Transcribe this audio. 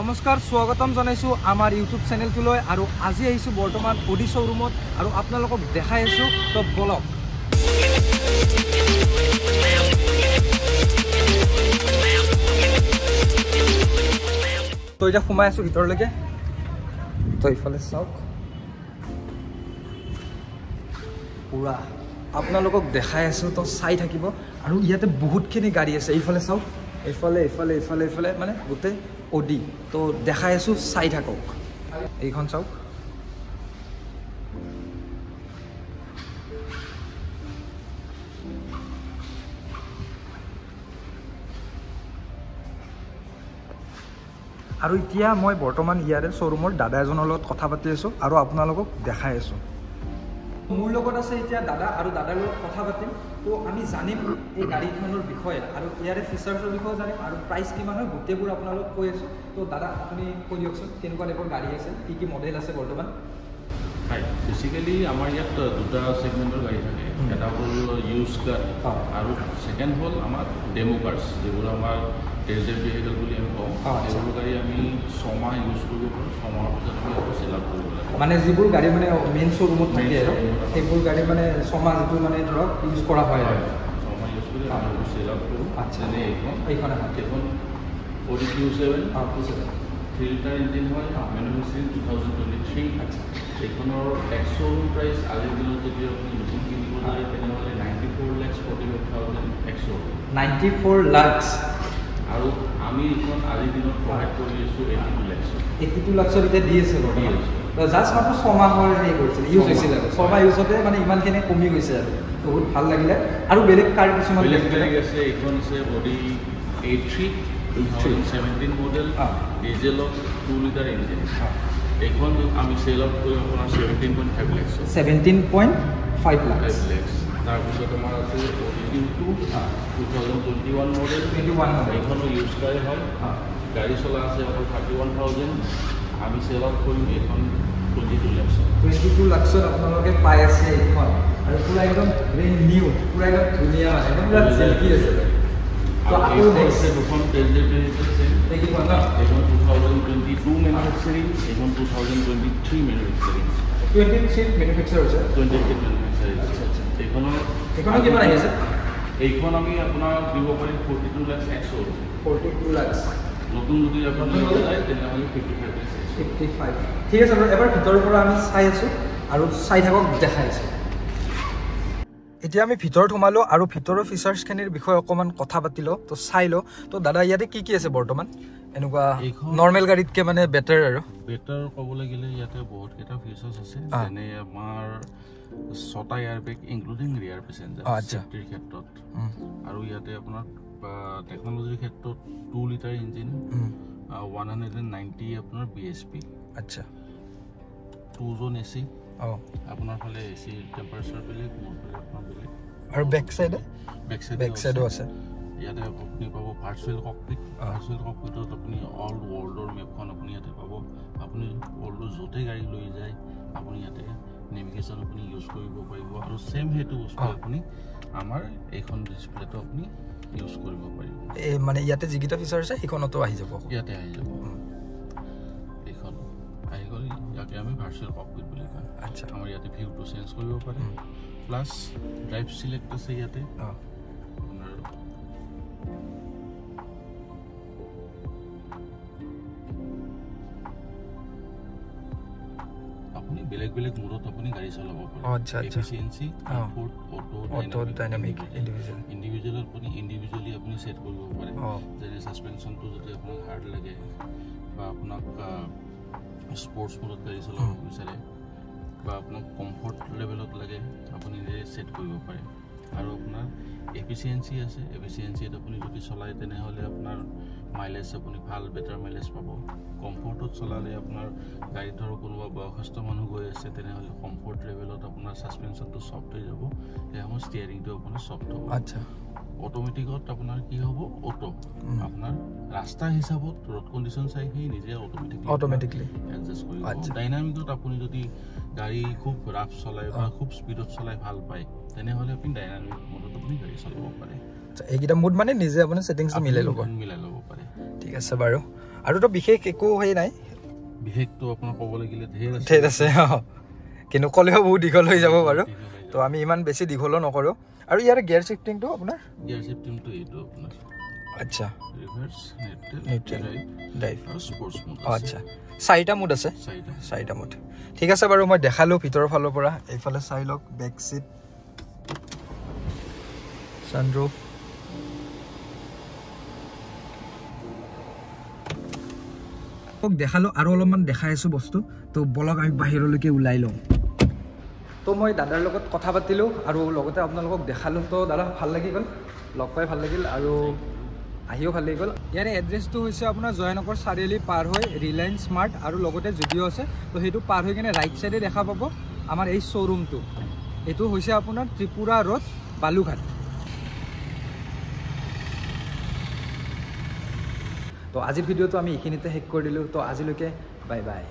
নমস্কাৰ স্বাগতম জনাইছো আমাৰ ইউটিউব চেনেলটোলৈ আৰু আজি আহিছো বৰ্তমান অডি শ্বৰুমত আৰু আপোনালোকক দেখাই আছো তো বলক তো এটা সোমাই আছো ভিতৰলৈকে তো ইফালে চাওক পুৰা আপোনালোকক দেখাই আছো তো চাই থাকিব আৰু ইয়াতে বহুতখিনি গাড়ী আছে এইফালে চাওক এইফালে মানে গোটেই অডি তো দেখাই আছো চাই থাকক এইখন চাওক আৰু এতিয়া মই বৰ্তমান ইয়াৰে শ্বৰুমৰ দাদা এজনৰ লগত কথা পাতি আছো আৰু আপোনালোকক দেখাই আছো মোৰ লগত আছে এতিয়া দাদা আৰু দাদাৰ লগত কথা পাতিম তো আমি জানিম এই গাড়ীখনৰ বিষয়ে আৰু ইয়াৰে ফিচাৰ্ছৰ বিষয়ে জানিম আৰু প্ৰাইচ কিমান হয় গোটেইবোৰ আপোনালোক কৈ আছো তো দাদা আপুনি কৈ দিয়কচোন কেনেকুৱা টাইপৰ গাড়ী আছে কি মডেল আছে বৰ্তমান হয় বেসিক্যালি আমাৰ ইয়াত দুটা সেগমেন্টৰ গাড়ী থাকে এটা হ'ল ইউজ কাৰ আৰু সেকেন্ড হ'ল আমাৰ ডেমো কাৰ্স যেবোৰ আমাৰ টেজেড ভেহিকল বুলি আমি কওঁ এইবোৰ গাড়ী আমি 6 মাহ ইউজ কৰিব পাৰোঁ 6 মাহৰ পিছত আমি আকৌ সেল আউট কৰিব লাগে মানে যিবোৰ গাড়ী মানে মেইন শ্বৰুমত থাকে আৰু সেইবোৰ গাড়ী মানে 6 মাহ যিটো মানে ধৰক ইউজ কৰা হয় আৰু 6 মাহ ইউজ কৰি আমি সেল আউট কৰোঁ আচ্ছা এইখন Audi Q7 3 লিটাৰ ইঞ্জিন হয় ম্যানুফেকচাৰিং 2023 আচ্ছা এইখনৰ এক্স-শ্বৰুম প্ৰাইচ আজিৰ দিনত যদি আপুনি নতুন কিনিব যায় তেনেহ'লে 94,45,000 এক্স-শ্বৰুম 94 লাখ আৰু আমি এইখন আজিৰ দিনত প্ৰভাইড কৰি আছোঁ 82 লাখৰ এতিয়া দি আছে তো জাষ্ট মাত্ৰ 6 মাহৰ হেৰি কৰিছিল ইউজ হৈছিল আৰু 6 মাহ ইউজতে মানে ইমানখিনি কমি গৈছে আৰু বহুত ভাল লাগিলে আৰু বেলেগ কাৰ কিছুমান বেলেগ আছে এইখন আছে Audi A3 2017 মডেল ডিজেলত 2 লিটাৰ ইঞ্জিন এইখন আমি সেল আউট কৰি আপোনাৰ 17.5 লাখ 17.5 লাখ তাৰপিছত আমাৰ আছে Audi Q2 2021 মডেল এইখনো ইউজ কৰে হয় গাড়ী চলা আছে আপোনাৰ 31,000 আমি সেল আউট কৰিম এইখন 22 লাখত আপোনালোকে পাই আছে এইখন আৰু পুৰা একদম ব্ৰেণ্ড নিউ পুৰা একদম ধুনীয়া একদম পুৰা চেলফি আছে তো আকৌ নেক্সট দুখন টেজেড ভেহিকল আছে এইখন 2022 ম্যানুফেকচাৰিং এইখন 2023 ম্যানুফেকচাৰিং 23 ম্যানুফেকচাৰ হৈছে 23 ম্যানুফেকচাৰিং আচ্ছা এইখনৰ কিমান আহিছে এইখন আমি আপোনাৰ দিব পাৰিম 42 লাখ এক্স-শ্বৰুম 42 লাখ নতুন যদি আপুনি যায় তেনেহ'লে 55 ঠিক আছে বাৰু এবাৰ ভিতৰৰ পৰা আমি চাই আছো আৰু চাই থাকক দেখাই আছো এতিয়া আমি ভিতৰত সোমালো আৰু ভিতৰৰ ফিচাৰ্ছখিনিৰ বিষয়ে অকণমান কথা পাতিলো তো চাই লো তো দাদা ইয়াতে কি আছে বৰ্তমান এনেকুৱা নৰ্মেল গাড়ীতকে মানে বেটাৰ আৰু বেটাৰ ক'বলৈ গ'লে ইয়াতে বহুত কেইটা ফিচাৰ্ছ আছে যেনে আমাৰ 6টা এয়াৰবেগ ইনক্লুডিং ৰিয়াৰ পেছেঞ্জাৰ সেফটিৰ ক্ষেত্ৰত আৰু ইয়াতে আপোনাৰ টেকনলজিৰ ক্ষেত্ৰত 2 লিটাৰ ইঞ্জিন 190 আপোনাৰ BSP আচ্ছা 2 জোন এসি আপোনাৰ ফালে এসি টেম্পাৰেচাৰ বেলেগ মোৰ ফালে আপোনাৰ বেলেগ আৰু বেক সাইডো আছে ইয়াতে আপুনি পাব ভাৰ্চুৱেল ককপিটত আপুনি অল ৱৰ্ল্ডৰ মেপখন আপুনি ইয়াতে পাব আপুনি ৱৰ্ল্ডৰ য'তে গাড়ী লৈ যায় আপুনি ইয়াতে নেভিগেশ্যন আপুনি ইউজ কৰিব পাৰিব আৰু সেম হেতু বস্তু আপুনি আমাৰ এইখন ডিসপ্লেটো আপুনি ইউজ কৰিব পাৰিব এই মানে ইয়াতে যিকিটা ফিচাৰ আছে এইখনতো আহি যাব ইয়াতে আহি যাব এইখন আহি গ'ল ইয়াকে আমি ভাৰ্চুৱেল ককপিট বুলি কওঁ আচ্ছা আমাৰ ইয়াতে ভিউটো চেঞ্জ কৰিব পাৰে প্লাছ ড্ৰাইভ সিলেক্ট আছে ইয়াতে আপোনাৰ আপুনি বেলেগ মোডত আপুনি গাড়ী চলাব পাৰে আচ্ছা এফিচিয়েন্সি কমফৰ্ট অটো ডাইনামিক ইন্ডিভিজুৱেল আপুনি ইন্ডিভিজুৱেলি আপুনি সেট কৰিব পাৰে যেনে সাসপেনশনটো যদি আপোনাক হাৰ্ড লাগে বা আপোনাক স্পৰ্টছ মোডত গাড়ী চলাব বিচাৰে বা আপোনাক কমফৰ্ট লেভেলত লাগে আপুনি নিজে সেট কৰিব পাৰে আৰু আপোনাৰ এফিচিয়েন্সি আছে এফিচিয়েন্সিত আপুনি যদি চলায় তেনেহ'লে আপোনাৰ মাইলেজ আপুনি ভাল বেটাৰ মাইলেজ পাব কমফৰ্টত চলালে আপোনাৰ গাড়ীত ধৰক কোনোবা বয়সস্থ মানুহ গৈ আছে তেনেহ'লে কমফৰ্ট লেভেলত আপোনাৰ সাসপেনশনটো সফ্ট হৈ যাব এসময় ষ্টিয়াৰিংটো আপোনাৰ সফ্ট হ'ব আচ্ছা অটোমেটিকত আপোনাৰ কি হ'ব অটো আপোনাৰ ৰাস্তা হিচাপত ৰড কণ্ডিশ্যন চাই সি নিজে অটোমেটিকলি এডজাষ্ট কৰিব ডাইনামিকত আপুনি যদি গাড়ী খুব ৰাফ চলায় বা খুব স্পীডত চলাই ভাল পায় তেনেহ'লে আপুনি ডাইনামিক মোডত আপুনি গাড়ী চলাব পাৰে এইকেইটা মোড মানে নিজে আপুনি সেটিংছ মিলাই ল'ব পাৰে পাৰে ঠিক আছে বাৰু আৰুতো বিশেষ একো হেৰি নাই বিশেষটো আপোনাক ক'ব লাগিলে ঢেৰ আছে কিন্তু ক'লেও বহুত দীঘল হৈ যাব বাৰু তো আমি ইমান বেছি দীঘলো নকৰোঁ আৰু ইয়াৰ গিয়াৰ শিফটিংটো আপোনাৰ গিয়াৰ শিফটিংটো এইটো আপোনাৰ আচ্ছা ৰিভাৰ্ছ নিউট্ৰেল ড্ৰাইভ আৰু স্পৰ্টছ মোড আচ্ছা 4টা মোড আছে 4টা মোড ঠিক আছে বাৰু মই দেখালোঁ ভিতৰৰ ফালৰ পৰা এইফালে চাই লওক বেক চিট সানৰুফ দেখালোঁ আৰু অলপমান দেখাই আছোঁ বস্তু তো বলক আমি বাহিৰলৈকে ওলাই লওঁ তো মই দাদাৰ লগত কথা পাতিলোঁ আৰু লগতে আপোনালোকক দেখালোঁ তো দাদা ভাল লাগি গ'ল লগ পাই ভাল লাগিল আৰু আহিও ভাল লাগি গ'ল ইয়াৰে এড্ৰেছটো হৈছে আপোনাৰ জয়ানগৰ চাৰিআলি পাৰ হৈ ৰিলায়েন্স স্মাৰ্ট আৰু লগতে জুডিঅ' আছে তো সেইটো পাৰ হৈ কিনে ৰাইট চাইডে দেখা পাব আমাৰ এই শ্ব'ৰুমটো এইটো হৈছে আপোনাৰ ত্ৰিপুৰা ৰোড বালুঘাট তো আজিৰ ভিডিঅ'টো আমি এইখিনিতে শেষ কৰি দিলোঁ তো আজিলৈকে বাই বাই